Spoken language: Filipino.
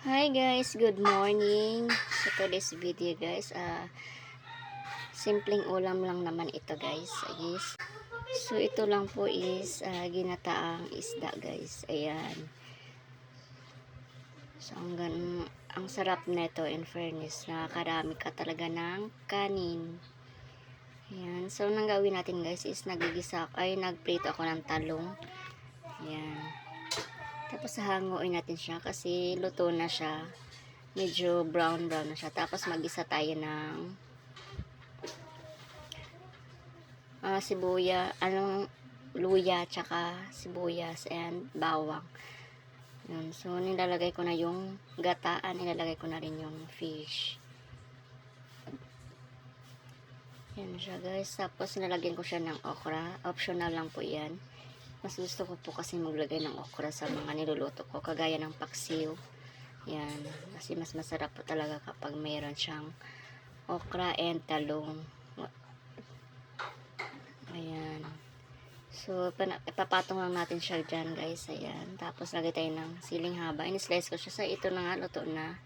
Hi guys, good morning. So today's video guys, simpleng ulam lang naman ito guys. So ito lang po is ginataang isda guys. Ayan. So ang sarap nito in fairness. Nakakarami ka talaga ng kanin. Ayan. So nang gawin natin guys is nagprito ako ng talong. Ayan. Tapos hanguin natin siya kasi luto na siya. Medyo brown na siya. Tapos mag-isa tayo ng luya, tsaka sibuyas and bawang. Yun. So, nilalagay ko na yung gataan, nilalagay ko na rin yung fish. Yan siya guys. Tapos, nilalagyan ko siya ng okra. Optional lang po yan. Mas gusto ko po kasi maglagay ng okra sa mga niluluto ko. Kagaya ng paksiw. Yan. Kasi mas masarap po talaga kapag mayroon siyang okra and talong. Ayan. So, ipapatong lang natin siya dyan guys. Ayan. Tapos, lagay tayo ng siling haba. In-slice ko siya. Ito na nga, luto na.